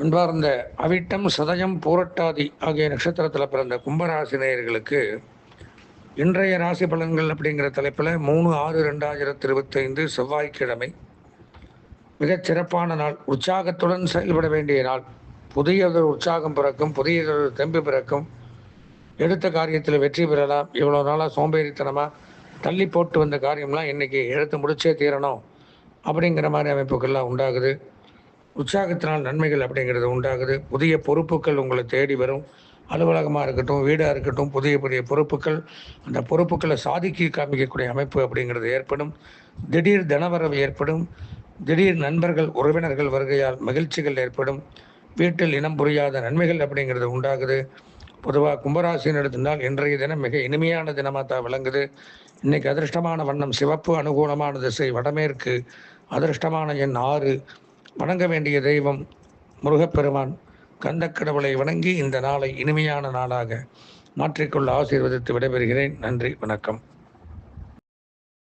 அன்பார்ந்த அவிட்டம், சதயம், பூரட்டாதி ஆகிய நட்சத்திரத்தில் பிறந்த கும்பராசி நேயர்களுக்கு இன்றைய ராசி பலன்கள் அப்படிங்கிற தலைப்பில் 3/6/2025 செவ்வாய்க்கிழமை மிகச் சிறப்பான நாள். உற்சாகத்துடன் செயல்பட வேண்டிய நாள். புதியதொரு உற்சாகம் பிறக்கும், புதியதொரு தெம்பு பிறக்கும். எடுத்த காரியத்தில் வெற்றி பெறலாம். இவ்வளோ நாளாக சோம்பேறித்தனமாக தள்ளி போட்டு வந்த காரியம்லாம் இன்றைக்கி எடுத்து முடிச்சே தீரணும் அப்படிங்கிற மாதிரி அமைப்புகள்லாம் உண்டாகுது. உற்சாகத்தினால் நன்மைகள் அப்படிங்கிறது உண்டாகுது. புதிய பொறுப்புகள் உங்களை தேடி வரும். அலுவலகமாக இருக்கட்டும், வீடாக இருக்கட்டும், புதிய புதிய பொறுப்புகள், அந்த பொறுப்புகளை சாதிக்க காமிக்கக்கூடிய அமைப்பு அப்படிங்கிறது ஏற்படும். திடீர் தனவரவு ஏற்படும். திடீர் நண்பர்கள், உறவினர்கள் வருகையால் மகிழ்ச்சிகள் ஏற்படும். வீட்டில் இனம் புரியாத நன்மைகள் அப்படிங்கிறது உண்டாகுது. பொதுவாக கும்பராசின்னு எடுத்திருந்தால் இன்றைய தினம் மிக இனிமையான தினமாக தான் விளங்குது. இன்றைக்கி அதிர்ஷ்டமான வண்ணம் சிவப்பு, அனுகூலமான திசை வடமேற்கு, அதிர்ஷ்டமான எண் 6. வணங்க வேண்டிய தெய்வம் முருகப்பெருமான். கந்தக்கடவுளை வணங்கி இந்த நாளை இனிமையான நாளாக மாற்றிக்கொள்ள ஆசீர்வதித்து விடைபெறுகிறேன். நன்றி, வணக்கம்.